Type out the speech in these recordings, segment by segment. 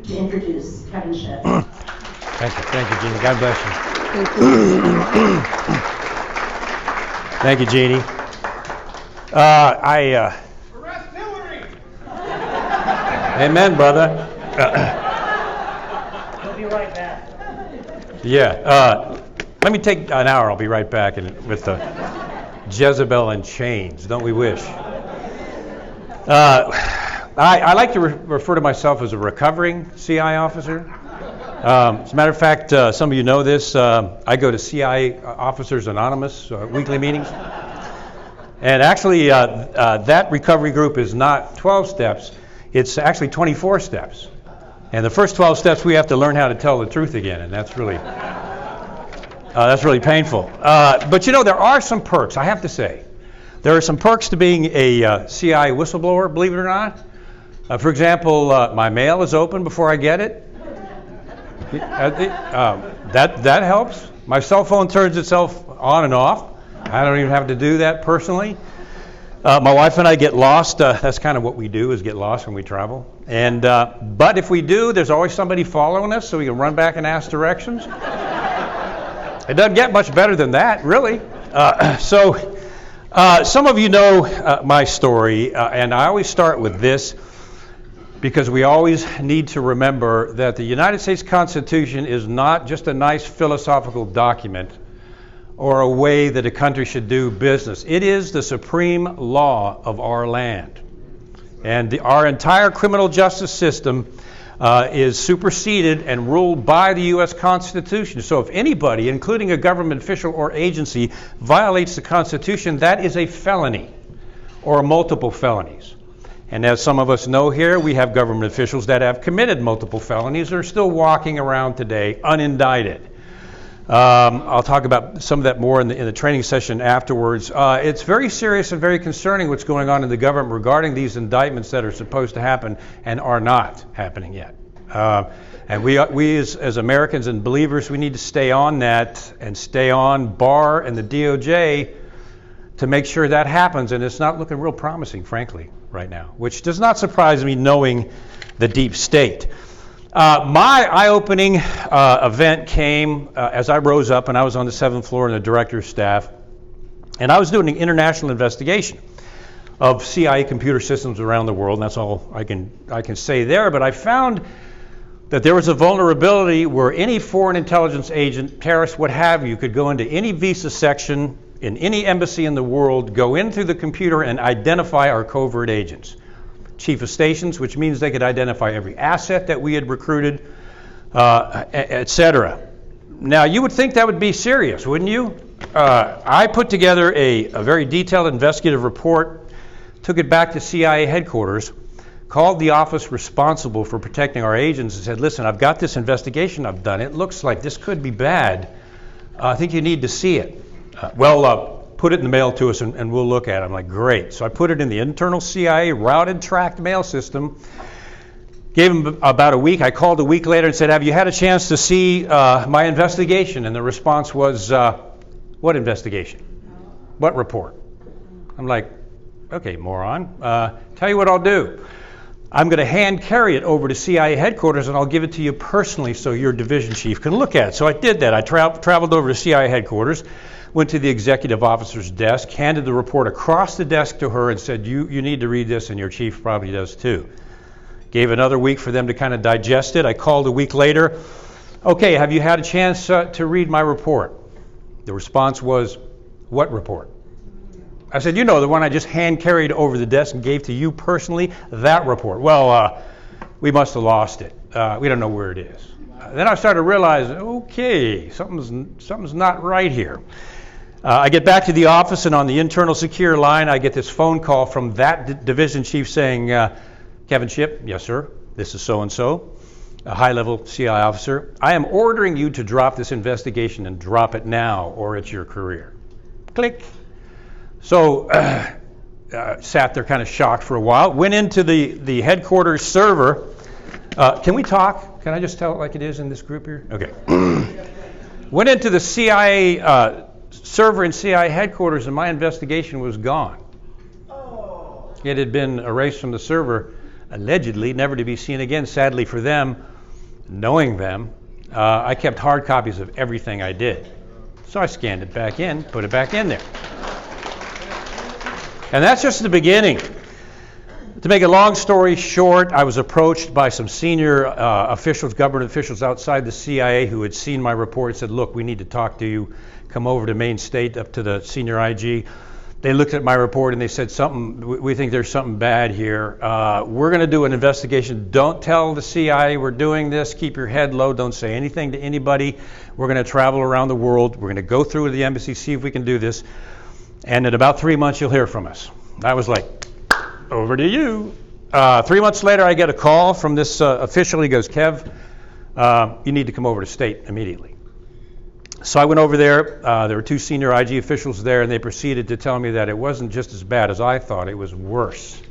to introduce Kevin Shipp. Thank you, Jeannie. God bless you. Thank you. Thank you, Jeannie. Arrest Hillary! Amen, brother. We'll be right back. Yeah. Let me take an hour. I'll be right back with the Jezebel in chains. Don't we wish? I like to refer to myself as a recovering CI officer. As a matter of fact, some of you know this. I go to CI Officers Anonymous weekly meetings. And actually, that recovery group is not 12 steps. It's actually 24 steps. And the first 12 steps, we have to learn how to tell the truth again, and that's really painful. But you know, there are some perks, I have to say. There are some perks to being a CI whistleblower, believe it or not. For example, my mail is open before I get it. That helps. My cell phone turns itself on and off. I don't even have to do that personally. My wife and I get lost. That's kind of what we do, is get lost when we travel. And but if we do, there's always somebody following us, so we can run back and ask directions. It doesn't get much better than that, really. So some of you know my story, and I always start with this, because we always need to remember that the United States Constitution is not just a nice philosophical document or a way that a country should do business. It is the supreme law of our land. And our entire criminal justice system is superseded and ruled by the U.S. Constitution. So if anybody, including a government official or agency, violates the Constitution, that is a felony or multiple felonies. And as some of us know here, we have government officials that have committed multiple felonies. They're still walking around today unindicted. I'll talk about some of that more in the training session afterwards. It's very serious and very concerning what's going on in the government regarding these indictments that are supposed to happen and are not happening yet. And we as Americans and believers, we need to stay on that and stay on BAR and the DOJ to make sure that happens. And it's not looking real promising, frankly, right now, which does not surprise me knowing the deep state. My eye-opening event came as I rose up, and I was on the 7th floor in the director's staff, and I was doing an international investigation of CIA computer systems around the world, and that's all I can say there. But I found that there was a vulnerability where any foreign intelligence agent, terrorist, what have you, could go into any visa section in any embassy in the world, go in through the computer and identify our covert agents. Chief of stations, which means they could identify every asset that we had recruited, etc. Now, you would think that would be serious, wouldn't you? I put together a very detailed investigative report, took it back to CIA headquarters, called the office responsible for protecting our agents and said, listen, I've got this investigation I've done. It looks like this could be bad. I think you need to see it. Put it in the mail to us and we'll look at it. I'm like, great. So I put it in the internal CIA routed tracked mail system. Gave him about a week. I called a week later and said, have you had a chance to see my investigation? And the response was, what investigation? What report? I'm like, okay, moron. Tell you what I'll do. I'm going to hand carry it over to CIA headquarters and I'll give it to you personally so your division chief can look at it. So I did that. I traveled over to CIA headquarters, went to the executive officer's desk, handed the report across the desk to her and said, you need to read this and your chief probably does too. Gave another week for them to kind of digest it. I called a week later. Okay, have you had a chance to read my report? The response was, what report? I said, you know, the one I just hand carried over the desk and gave to you personally, that report. Well, we must have lost it. We don't know where it is. Then I started to realize, okay, something's not right here. I get back to the office, and on the internal secure line, I get this phone call from that division chief saying, Kevin Shipp, yes, sir, this is so-and-so, a high-level CI officer. I am ordering you to drop this investigation and drop it now, or it's your career. Click. So, sat there kind of shocked for a while, went into the headquarters server. Can we talk? Can I just tell it like it is in this group here? Okay. Went into the CIA server in CIA headquarters, and my investigation was gone. It had been erased from the server, allegedly, never to be seen again, sadly for them. knowing them, I kept hard copies of everything I did. So I scanned it back in, put it back in there. And that's just the beginning. To make a long story short, I was approached by some senior officials, government officials outside the CIA who had seen my report and said, look, we need to talk to you. Come over to Main State, up to the senior IG. They looked at my report and they said, we think there's something bad here. We're going to do an investigation. Don't tell the CIA we're doing this. Keep your head low. Don't say anything to anybody. We're going to travel around the world. We're going to go through the embassy, see if we can do this. And in about 3 months, you'll hear from us. I was like, over to you. 3 months later, I get a call from this official. He goes, Kev, you need to come over to state immediately. So I went over there. There were 2 senior IG officials there, and they proceeded to tell me that it wasn't just as bad as I thought. It was worse.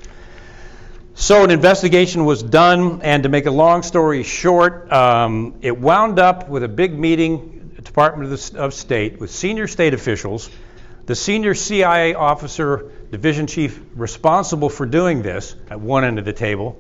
So an investigation was done, and to make a long story short, it wound up with a big meeting at the Department of State with senior state officials, the senior CIA officer, division chief responsible for doing this at one end of the table,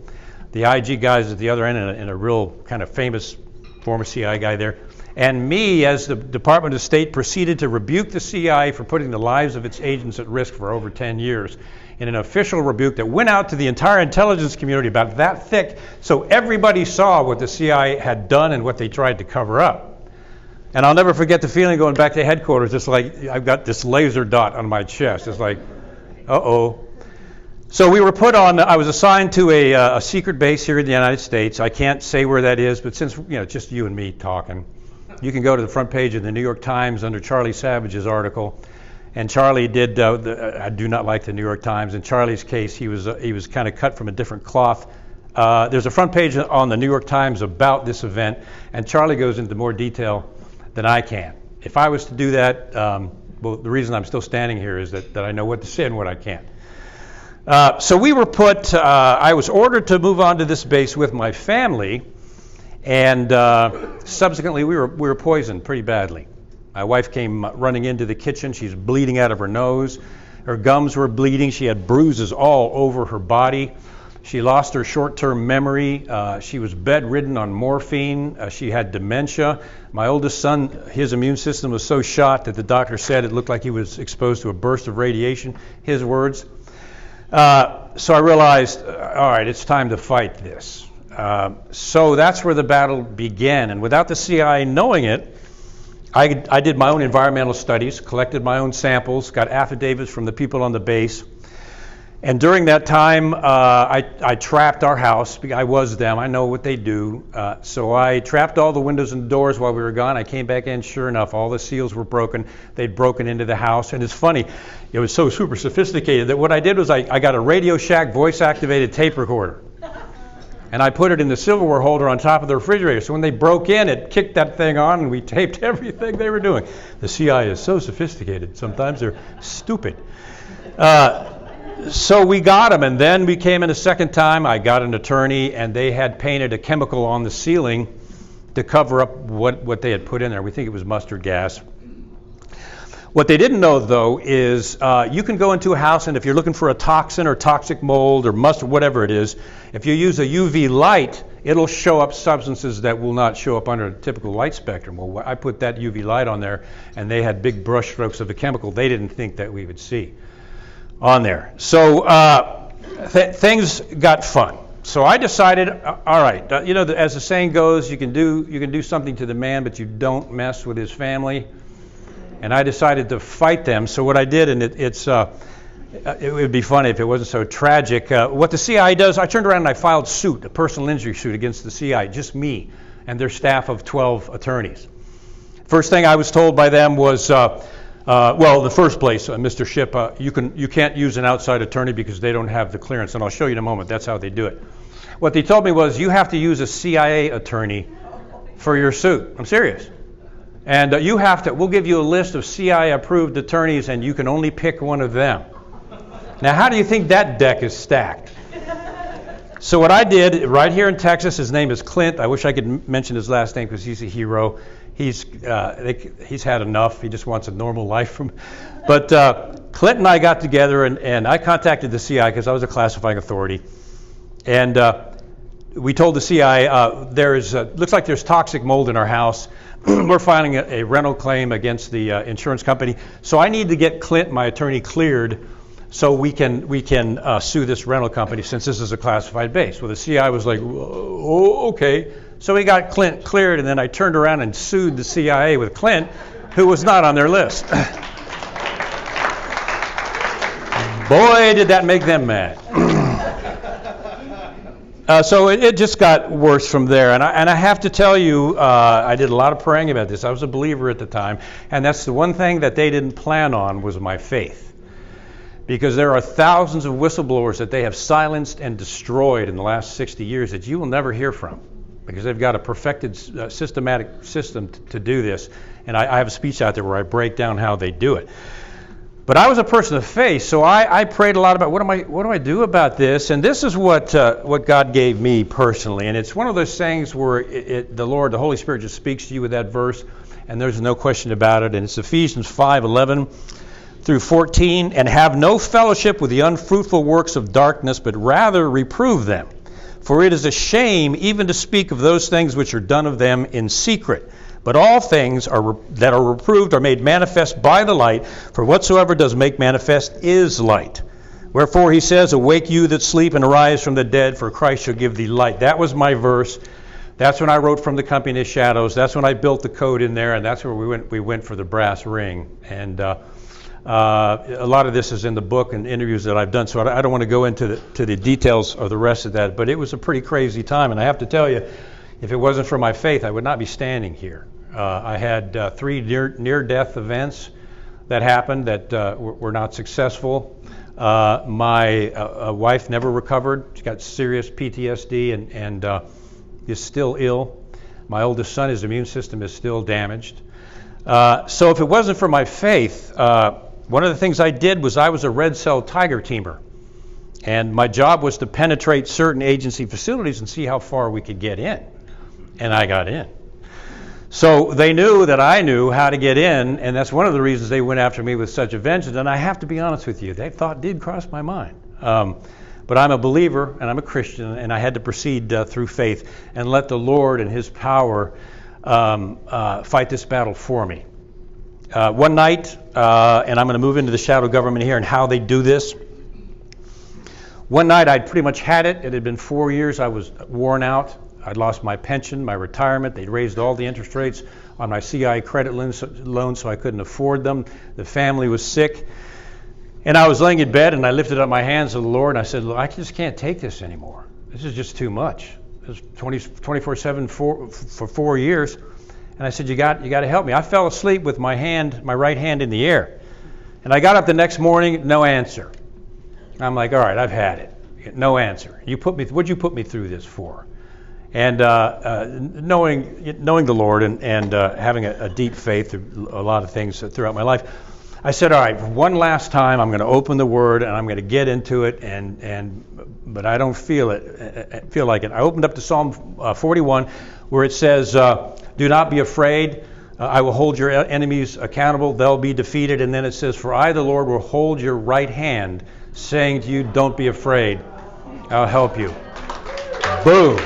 the IG guys at the other end, and a real kind of famous former CIA guy there, and me as the Department of State proceeded to rebuke the CIA for putting the lives of its agents at risk for over 10 years in an official rebuke that went out to the entire intelligence community about that thick, so everybody saw what the CIA had done and what they tried to cover up. And I'll never forget the feeling going back to headquarters. It's like I've got this laser dot on my chest. It's like, uh-oh. So we were put on, I was assigned to a secret base here in the United States. I can't say where that is, but since, just you and me talking, you can go to the front page of the New York Times under Charlie Savage's article. And Charlie did, I do not like the New York Times. In Charlie's case, he was kind of cut from a different cloth. There's a front page on the New York Times about this event, and Charlie goes into more detail than I can. If I was to do that, well, the reason I'm still standing here is that I know what to say and what I can't. So we were put, I was ordered to move on to this base with my family, and subsequently we were poisoned pretty badly. My wife came running into the kitchen. She's bleeding out of her nose. Her gums were bleeding. She had bruises all over her body. She lost her short-term memory. She was bedridden on morphine. She had dementia. My oldest son, his immune system was so shot that the doctor said it looked like he was exposed to a burst of radiation, his words. So I realized, all right, it's time to fight this. So that's where the battle began. And without the CIA knowing it, I did my own environmental studies, collected my own samples, got affidavits from the people on the base. And during that time, I trapped our house. I was them. I know what they do. So I trapped all the windows and doors while we were gone. I came back in. Sure enough, all the seals were broken. They'd broken into the house. And it's funny. It was so super sophisticated that what I did was I got a Radio Shack voice-activated tape recorder. And I put it in the silverware holder on top of the refrigerator. So when they broke in, it kicked that thing on, and we taped everything they were doing. The CIA is so sophisticated. Sometimes they're stupid. So we got them, and then we came in a second time. I got an attorney, and they had painted a chemical on the ceiling to cover up what they had put in there. We think it was mustard gas. What they didn't know, though, is you can go into a house, and if you're looking for a toxin or toxic mold or mustard, whatever it is, if you use a UV light, it'll show up substances that will not show up under a typical light spectrum. Well, I put that UV light on there, and they had big brush strokes of the chemical they didn't think that we would see on there. So things got fun. So I decided, all right, as the saying goes, you can do something to the man, but you don't mess with his family. And I decided to fight them. So what I did, and it would be funny if it wasn't so tragic. What the CIA does, I turned around and I filed suit, a personal injury suit against the CIA, just me and their staff of 12 attorneys. First thing I was told by them was, well, in the first place, Mr. Shipp, you can't use an outside attorney because they don't have the clearance, and I'll show you in a moment. That's how they do it. What they told me was, you have to use a CIA attorney for your suit. I'm serious. And we'll give you a list of CIA-approved attorneys, and you can only pick one of them. Now, how do you think that deck is stacked? So what I did, right here in Texas, his name is Clint. I wish I could mention his last name because he's a hero. He's had enough. He just wants a normal life. But Clint and I got together, and I contacted the CIA because I was a classifying authority. And we told the CIA, looks like there's toxic mold in our house. We're filing a rental claim against the insurance company. So I need to get Clint, my attorney, cleared so we can sue this rental company since this is a classified base. Well, the CIA was like, oh, okay. So we got Clint cleared, and then I turned around and sued the CIA with Clint, who was not on their list. Boy, did that make them mad. So it just got worse from there. And I have to tell you, I did a lot of praying about this. I was a believer at the time. And that's the one thing that they didn't plan on was my faith. Because there are thousands of whistleblowers that they have silenced and destroyed in the last 60 years that you will never hear from. Because they've got a perfected systematic system to do this. And I have a speech out there where I break down how they do it. But I was a person of faith, so I prayed a lot about what do I do about this? And this is what God gave me personally. And it's one of those things where the Holy Spirit just speaks to you with that verse, and there's no question about it. And it's Ephesians 5:11 through 14. And have no fellowship with the unfruitful works of darkness, but rather reprove them. For it is a shame even to speak of those things which are done of them in secret. But all things that are reproved are made manifest by the light, for whatsoever does make manifest is light. Wherefore he says, awake you that sleep and arise from the dead, for Christ shall give thee light. That was my verse. That's when I wrote From the Company of Shadows. That's when I built the code in there, and that's where we went for the brass ring. And a lot of this is in the book and interviews that I've done, so I don't want to go into the details of the rest of that. But it was a pretty crazy time, and I have to tell you, if it wasn't for my faith, I would not be standing here. I had 3 near-death events that happened that were not successful. My wife never recovered. She got serious PTSD and is still ill. My oldest son, his immune system is still damaged. So if it wasn't for my faith, one of the things I did was I was a red cell tiger teamer. And my job was to penetrate certain agency facilities and see how far we could get in. And I got in. So they knew that I knew how to get in, and that's one of the reasons they went after me with such a vengeance. And I have to be honest with you, that thought did cross my mind. But I'm a believer, and I'm a Christian, and I had to proceed through faith and let the Lord and His power fight this battle for me. One night, and I'm going to move into the shadow government here and how they do this. One night I'd pretty much had it. It had been 4 years. I was worn out. I'd lost my pension, my retirement. They'd raised all the interest rates on my CI credit loans, so I couldn't afford them. The family was sick. And I was laying in bed, and I lifted up my hands to the Lord, and I said, Look, I just can't take this anymore. This is just too much. It was 24/7 for 4 years. And I said, you got to help me. I fell asleep with my right hand in the air. And I got up the next morning, no answer. I'm like, all right, I've had it. No answer. What'd you put me through this for? And knowing the Lord and having a deep faith through a lot of things throughout my life, I said, all right, one last time, I'm going to open the Word and I'm going to get into it, but I don't feel like it. I opened up to Psalm 41, where it says, do not be afraid. I will hold your enemies accountable. They'll be defeated. And then it says, for I, the Lord, will hold your right hand, saying to you, don't be afraid. I'll help you. Boom.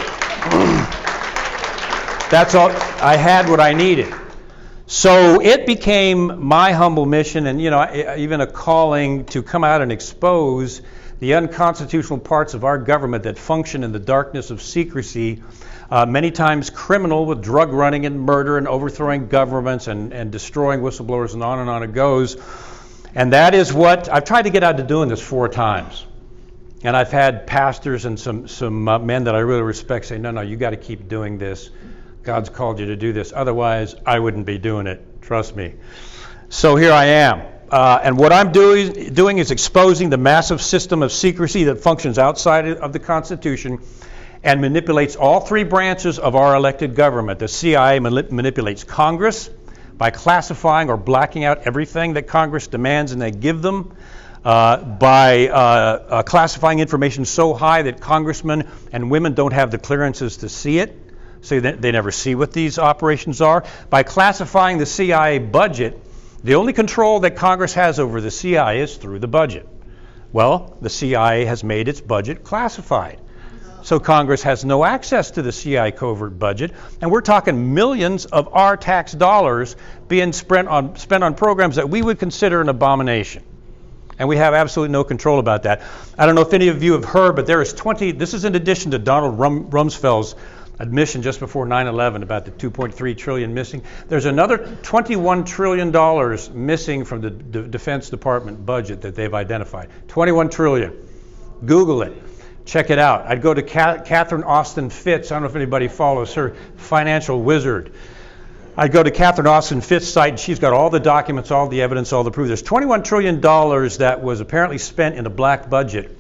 That's all. I had what I needed. So it became my humble mission and, even a calling to come out and expose the unconstitutional parts of our government that function in the darkness of secrecy, many times criminal with drug running and murder and overthrowing governments and destroying whistleblowers and on it goes. And that is what I've tried to get out to doing this 4 times. And I've had pastors and some men that I really respect say, no, you got to keep doing this. God's called you to do this. Otherwise, I wouldn't be doing it. Trust me. So here I am. And what I'm doing is exposing the massive system of secrecy that functions outside of the Constitution and manipulates all 3 branches of our elected government. The CIA manipulates Congress by classifying or blacking out everything that Congress demands and they give them. By classifying information so high that congressmen and women don't have the clearances to see it, so they never see what these operations are. By classifying the CIA budget, the only control that Congress has over the CIA is through the budget. Well, the CIA has made its budget classified. So Congress has no access to the CIA covert budget, and we're talking millions of our tax dollars being spent on programs that we would consider an abomination. And we have absolutely no control about that. I don't know if any of you have heard, but there is this is in addition to Donald Rumsfeld's admission just before 9/11 about the 2.3 trillion missing. There's another $21 trillion missing from the Defense Department budget that they've identified. 21 trillion. Google it. Check it out. I'd go to Catherine Austin Fitts. I don't know if anybody follows her, financial wizard. I'd go to Catherine Austin Fitts' site, and she's got all the documents, all the evidence, all the proof. There's $21 trillion that was apparently spent in a black budget.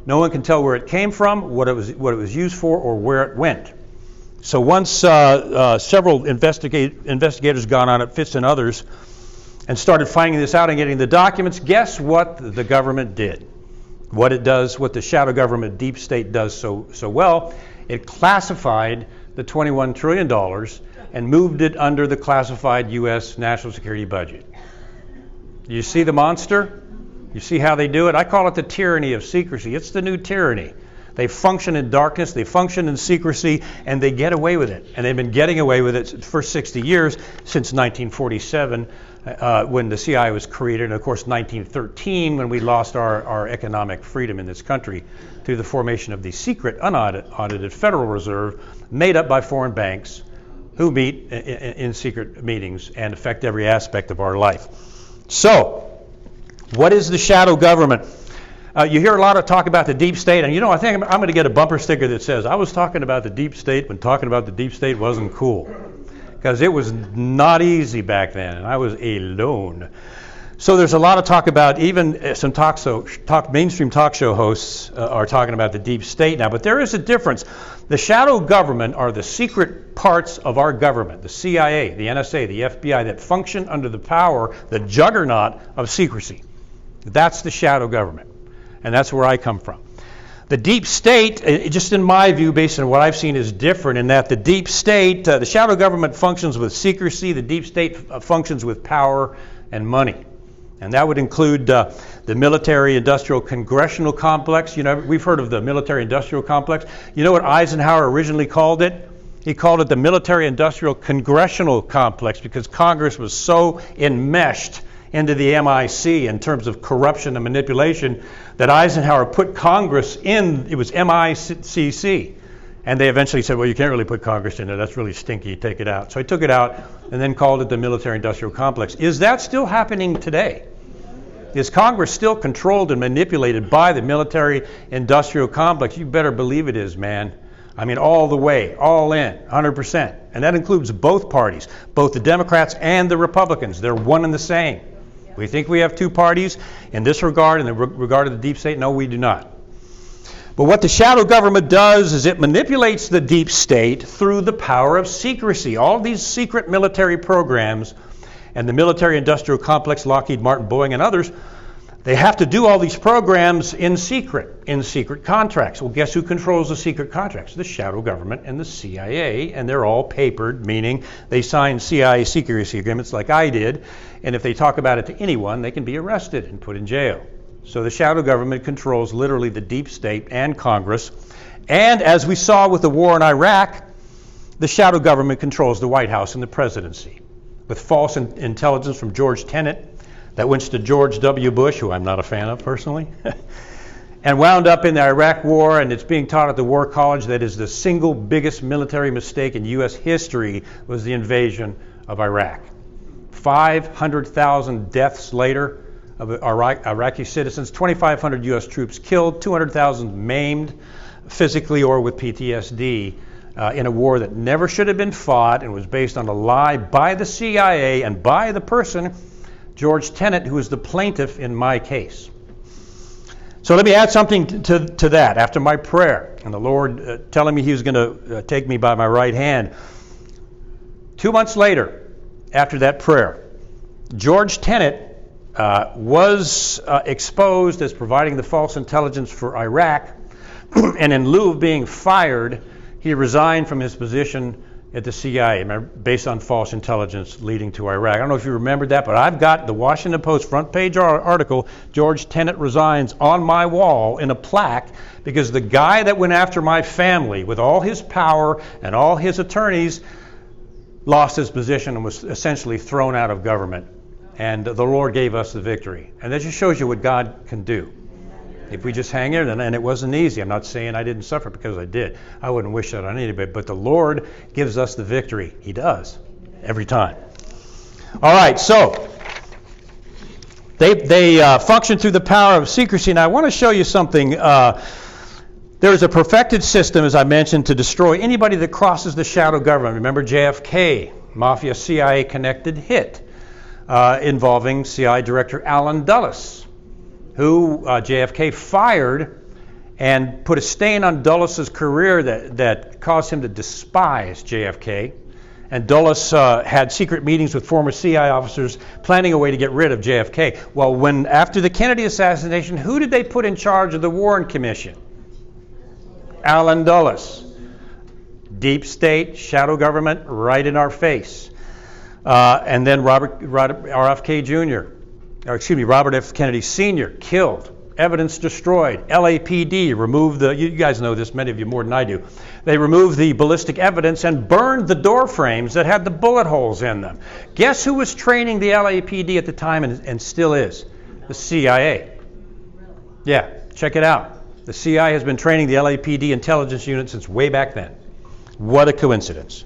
No one can tell where it came from, what it was used for, or where it went. So once several investigators got on it, Fitts and others, and started finding this out and getting the documents, guess what the government did? What it does, what the shadow government deep state does so well, it classified the $21 trillion and moved it under the classified U.S. national security budget. You see the monster? You see how they do it? I call it the tyranny of secrecy. It's the new tyranny. They function in darkness, they function in secrecy, and they get away with it. And they've been getting away with it for 60 years, since 1947, when the CIA was created, and of course 1913, when we lost our economic freedom in this country through the formation of the secret, unaudited Federal Reserve, made up by foreign banks who meet in secret meetings and affect every aspect of our life. So, what is the shadow government? You hear a lot of talk about the deep state, and I think I'm going to get a bumper sticker that says, I was talking about the deep state when talking about the deep state wasn't cool. Because it was not easy back then, and I was alone. So there's a lot of talk about, even some mainstream talk show hosts are talking about the deep state now, but there is a difference. The shadow government are the secret parts of our government, the CIA, the NSA, the FBI, that function under the power, the juggernaut of secrecy. That's the shadow government. And that's where I come from. The deep state, just in my view, based on what I've seen, is different in that the deep state, the shadow government functions with secrecy, the deep state functions with power and money. And that would include the military-industrial congressional complex. We've heard of the military-industrial complex. You know what Eisenhower originally called it? He called it the military-industrial congressional complex because Congress was so enmeshed into the MIC in terms of corruption and manipulation that Eisenhower put Congress in, it was MICC. And they eventually said, well, you can't really put Congress in there. That's really stinky. Take it out. So he took it out and then called it the military-industrial complex. Is that still happening today? Is Congress still controlled and manipulated by the military-industrial complex? You better believe it is, man. I mean, all the way, all in, 100%. And that includes both parties, both the Democrats and the Republicans. They're one and the same. We think we have two parties in this regard, in the regard of the deep state. No, we do not. But what the shadow government does is it manipulates the deep state through the power of secrecy. All these secret military programs and the military-industrial complex, Lockheed Martin, Boeing, and others, they have to do all these programs in secret contracts. Well, guess who controls the secret contracts? The shadow government and the CIA, and they're all papered, meaning they sign CIA secrecy agreements like I did, and if they talk about it to anyone, they can be arrested and put in jail. So the shadow government controls literally the deep state and Congress, and as we saw with the war in Iraq, the shadow government controls the White House and the presidency, with false intelligence from George Tenet that went to George W. Bush, who I'm not a fan of personally, and wound up in the Iraq War, and it's being taught at the War College that is the single biggest military mistake in U.S. history was the invasion of Iraq. 500,000 deaths later of Iraqi citizens, 2,500 U.S. troops killed, 200,000 maimed physically or with PTSD in a war that never should have been fought and was based on a lie by the CIA and by the person, George Tenet, who is the plaintiff in my case. So let me add something to that. After my prayer and the Lord telling me he was going to take me by my right hand, 2 months later, after that prayer, George Tenet was exposed as providing the false intelligence for Iraq, and in lieu of being fired, he resigned from his position at the CIA, based on false intelligence leading to Iraq. I don't know if you remembered that, but I've got the Washington Post front page article, George Tenet resigns, on my wall in a plaque, because the guy that went after my family with all his power and all his attorneys lost his position and was essentially thrown out of government. And the Lord gave us the victory. And that just shows you what God can do. If we just hang in, and it wasn't easy. I'm not saying I didn't suffer, because I did. I wouldn't wish that on anybody, but the Lord gives us the victory. He does, every time. All right, so they function through the power of secrecy. Now I want to show you something. There is a perfected system, as I mentioned, to destroy anybody that crosses the shadow government. Remember JFK, Mafia CIA connected hit involving CIA Director Allen Dulles, who JFK fired and put a stain on Dulles' career that caused him to despise JFK. And Dulles had secret meetings with former CIA officers planning a way to get rid of JFK. Well, after the Kennedy assassination, who did they put in charge of the Warren Commission? Allen Dulles. Deep state, shadow government, right in our face. And then Robert F. Kennedy Sr. killed, evidence destroyed, LAPD removed you guys know this, many of you more than I do. They removed the ballistic evidence and burned the door frames that had the bullet holes in them. Guess who was training the LAPD at the time and still is? The CIA. Yeah, check it out. The CIA has been training the LAPD intelligence unit since way back then. What a coincidence.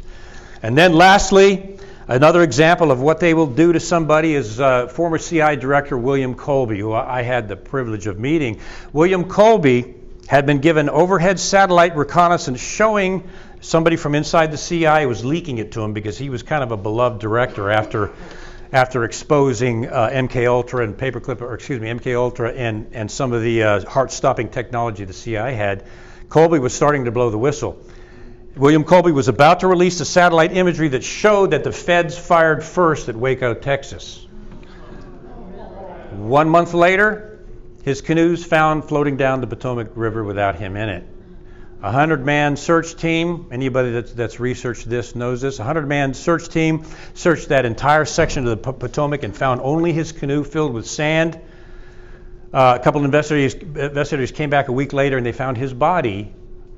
And then lastly, another example of what they will do to somebody is former CIA Director William Colby, who I had the privilege of meeting. William Colby had been given overhead satellite reconnaissance showing somebody from inside the CIA was leaking it to him, because he was kind of a beloved director after exposing MK Ultra and MK Ultra and some of the heart-stopping technology the CIA had. Colby was starting to blow the whistle. William Colby was about to release the satellite imagery that showed that the feds fired first at Waco, Texas. 1 month later, his canoes found floating down the Potomac River without him in it. 100-man search team, anybody that's researched this knows this, 100-man search team searched that entire section of the Potomac and found only his canoe filled with sand. A couple of investigators came back a week later and they found his body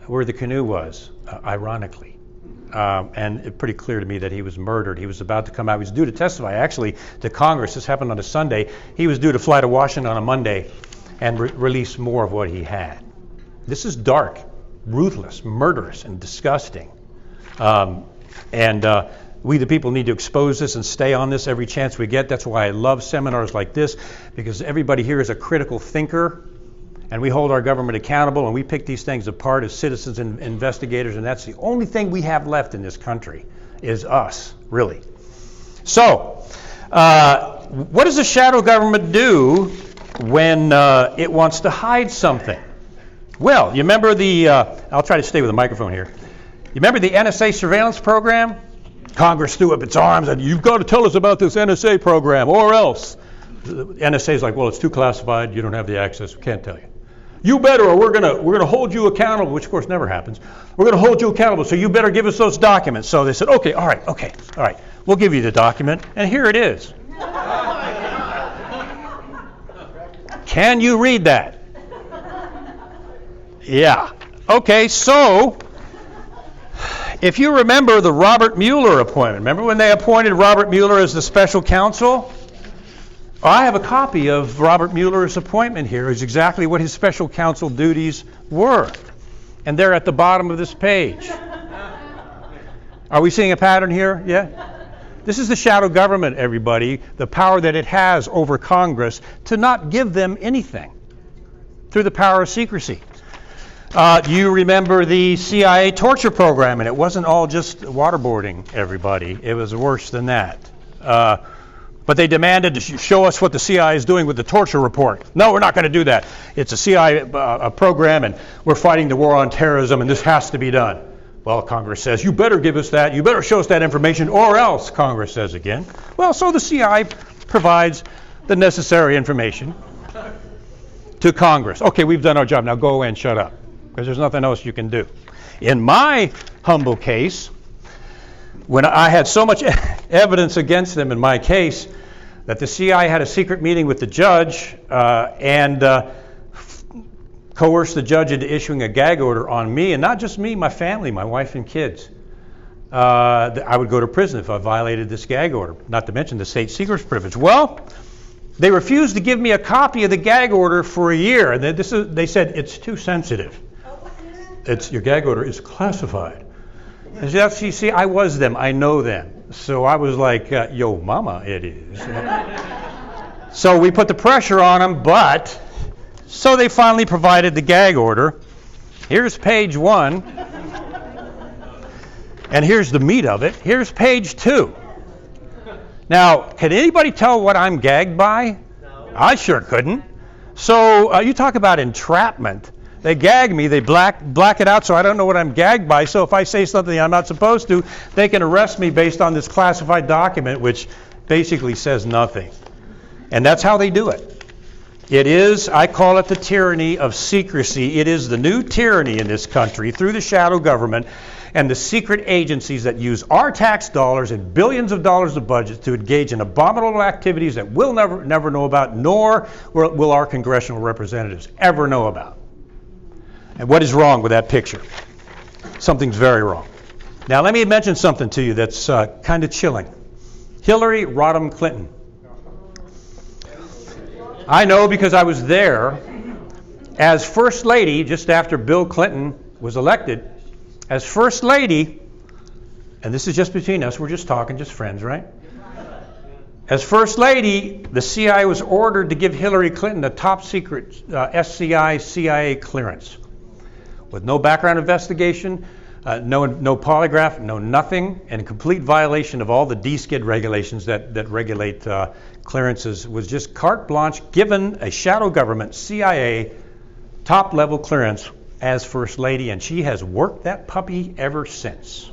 where the canoe was, ironically. And it's pretty clear to me that he was murdered. He was about to come out. He was due to testify, actually, to Congress. This happened on a Sunday. He was due to fly to Washington on a Monday and release more of what he had. This is dark, ruthless, murderous, and disgusting. We, the people, need to expose this and stay on this every chance we get. That's why I love seminars like this, because everybody here is a critical thinker, and we hold our government accountable, and we pick these things apart as citizens and investigators, and that's the only thing we have left in this country, is us, really. So, what does the shadow government do when it wants to hide something? Well, you remember I'll try to stay with the microphone here. You remember the NSA surveillance program? Congress threw up its arms and, you've got to tell us about this NSA program or else. The NSA is like, well, it's too classified, you don't have the access, we can't tell you. You better, or we're gonna hold you accountable, which of course never happens. We're gonna hold you accountable, so you better give us those documents. So they said, okay, all right, we'll give you the document, and here it is. Can you read that? Yeah. Okay, so if you remember the Robert Mueller appointment, remember when they appointed Robert Mueller as the special counsel? I have a copy of Robert Mueller's appointment here. It's exactly what his special counsel duties were. And they're at the bottom of this page. Are we seeing a pattern here? Yeah? This is the shadow government, everybody, the power that it has over Congress to not give them anything through the power of secrecy. You remember the CIA torture program, and it wasn't all just waterboarding everybody. It was worse than that. But they demanded to show us what the CIA is doing with the torture report. No, we're not going to do that. It's a CIA program, and we're fighting the war on terrorism, and this has to be done. Well, Congress says, you better give us that. You better show us that information, or else, Congress says again. Well, so the CIA provides the necessary information to Congress. Okay, we've done our job. Now go away and shut up, because there's nothing else you can do. In my humble case, when I had so much evidence against them in my case that the CIA had a secret meeting with the judge and coerced the judge into issuing a gag order on me, and not just me, my family, my wife and kids. I would go to prison if I violated this gag order, not to mention the state secrets privilege. Well, they refused to give me a copy of the gag order for a year. And they said, it's too sensitive. Your gag order is classified. And you see, I was them. I know them. So I was like, yo, mama, it is. So we put the pressure on them, so they finally provided the gag order. Here's page 1. And here's the meat of it. Here's page 2. Now, can anybody tell what I'm gagged by? No. I sure couldn't. So you talk about entrapment. They gag me, they black it out so I don't know what I'm gagged by. So if I say something I'm not supposed to, they can arrest me based on this classified document, which basically says nothing. And that's how they do it. It is, I call it the tyranny of secrecy. It is the new tyranny in this country through the shadow government and the secret agencies that use our tax dollars and billions of dollars of budgets to engage in abominable activities that we'll never know about, nor will our congressional representatives ever know about. And what is wrong with that picture? Something's very wrong. Now let me mention something to you that's kind of chilling. Hillary Rodham Clinton. I know because I was there as First Lady just after Bill Clinton was elected. As First Lady, and this is just between us, we're just talking, just friends, right? As First Lady, the CIA was ordered to give Hillary Clinton a top secret SCI CIA clearance with no background investigation, no polygraph, no nothing, and complete violation of all the DSKID regulations that regulate clearances. Was just carte blanche given a shadow government CIA top-level clearance as First Lady, and she has worked that puppy ever since.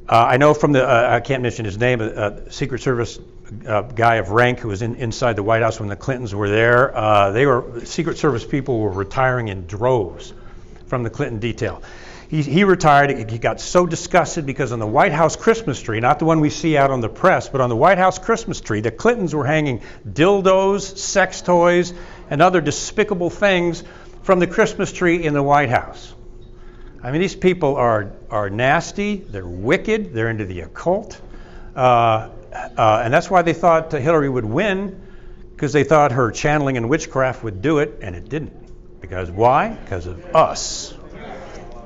I know from the, I can't mention his name, a Secret Service guy of rank who was inside the White House when the Clintons were there. Secret Service people were retiring in droves from the Clinton detail. He retired. He got so disgusted because on the White House Christmas tree, not the one we see out on the press, but on the White House Christmas tree, the Clintons were hanging dildos, sex toys, and other despicable things from the Christmas tree in the White House. I mean, these people are nasty, they're wicked, they're into the occult, and that's why they thought Hillary would win, because they thought her channeling and witchcraft would do it, and it didn't. Because why? Because of us.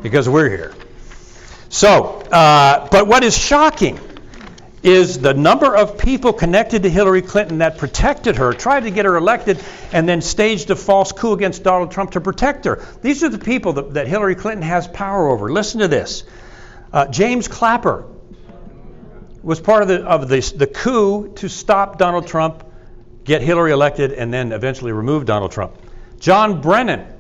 Because we're here. So, but what is shocking is the number of people connected to Hillary Clinton that protected her, tried to get her elected, and then staged a false coup against Donald Trump to protect her. These are the people that Hillary Clinton has power over. Listen to this. James Clapper was part of the coup to stop Donald Trump, get Hillary elected, and then eventually remove Donald Trump. John Brennan,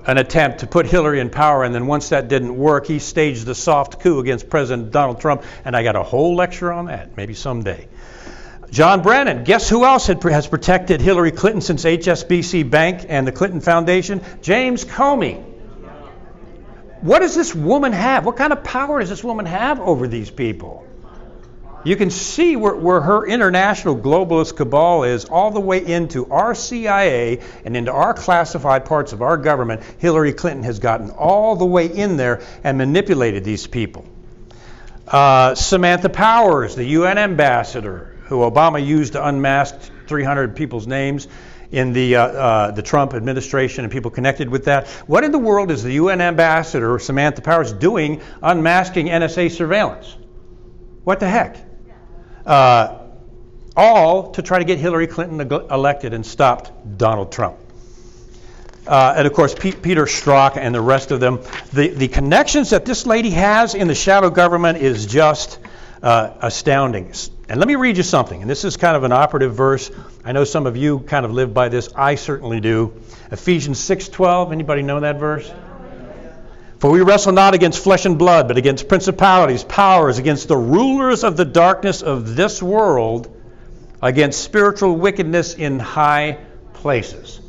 an attempt to put Hillary in power, and then once that didn't work, he staged the soft coup against President Donald Trump, and I got a whole lecture on that, maybe someday. John Brennan, guess who else has protected Hillary Clinton since HSBC Bank and the Clinton Foundation? James Comey. What does this woman have? What kind of power does this woman have over these people? You can see where her international globalist cabal is all the way into our CIA and into our classified parts of our government. Hillary Clinton has gotten all the way in there and manipulated these people. Samantha Powers, the UN ambassador, who Obama used to unmask 300 people's names in the Trump administration and people connected with that. What in the world is the UN ambassador, Samantha Powers, doing unmasking NSA surveillance? What the heck? All to try to get Hillary Clinton elected and stopped Donald Trump. And of course, Peter Strzok and the rest of them. The connections that this lady has in the shadow government is just astounding. And let me read you something. And this is kind of an operative verse. I know some of you kind of live by this. I certainly do. Ephesians 6:12. Anybody know that verse? For we wrestle not against flesh and blood, but against principalities, powers, against the rulers of the darkness of this world, against spiritual wickedness in high places.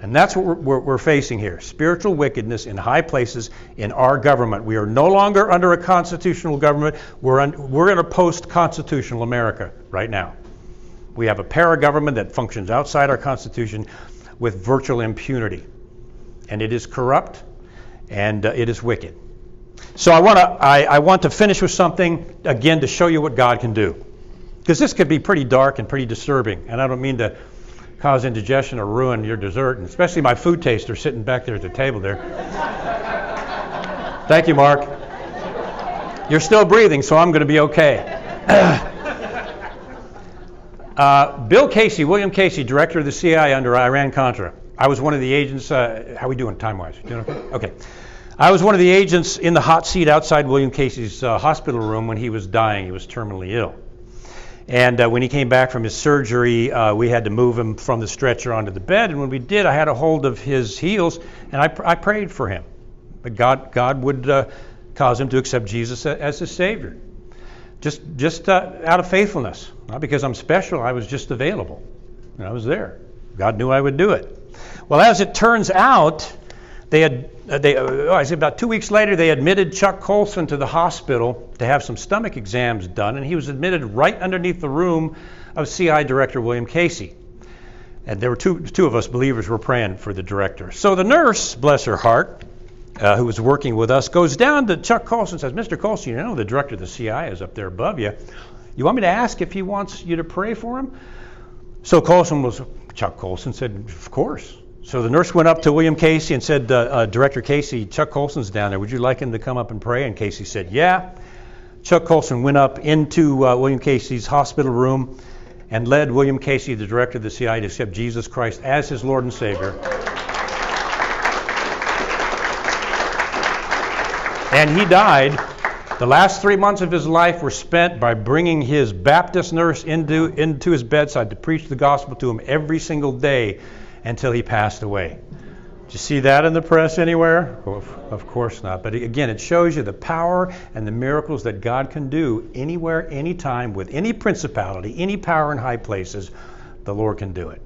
And that's what we're facing here. Spiritual wickedness in high places in our government. We are no longer under a constitutional government. We're in a post-constitutional America right now. We have a para-government that functions outside our Constitution with virtual impunity. And it is corrupt, and it is wicked. So I want to finish with something, again, to show you what God can do. Because this could be pretty dark and pretty disturbing. And I don't mean to cause indigestion or ruin your dessert, and especially my food taster sitting back there at the table there. Thank you, Mark. You're still breathing, so I'm going to be okay. William Casey, director of the CIA under Iran-Contra. I was one of the agents. How are we doing time-wise? Doing okay? Okay. I was one of the agents in the hot seat outside William Casey's hospital room when he was dying. He was terminally ill. And when he came back from his surgery, we had to move him from the stretcher onto the bed. And when we did, I had a hold of his heels, and I prayed for him. But God would cause him to accept Jesus as his Savior. Just out of faithfulness. Not because I'm special, I was just available. And I was there. God knew I would do it. Well, as it turns out, about 2 weeks later, they admitted Chuck Colson to the hospital to have some stomach exams done, and he was admitted right underneath the room of CI Director William Casey. And there were two of us believers were praying for the director. So the nurse, bless her heart, who was working with us, goes down to Chuck Colson and says, "Mr. Colson, you know the director of the CI is up there above you. You want me to ask if he wants you to pray for him?" So Chuck Colson said, "Of course." So the nurse went up to William Casey and said, Director Casey, Chuck Colson's down there. Would you like him to come up and pray? And Casey said, yeah. Chuck Colson went up into William Casey's hospital room and led William Casey, the director of the CIA, to accept Jesus Christ as his Lord and Savior. And he died. The last 3 months of his life were spent by bringing his Baptist nurse into his bedside to preach the gospel to him every single day until he passed away. Did you see that in the press anywhere? Of course not. But again, it shows you the power and the miracles that God can do anywhere, anytime, with any principality, any power in high places. The Lord can do it.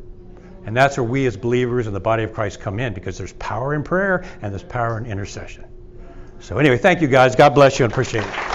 And that's where we as believers in the body of Christ come in, because there's power in prayer and there's power in intercession. So anyway, thank you guys. God bless you and appreciate it.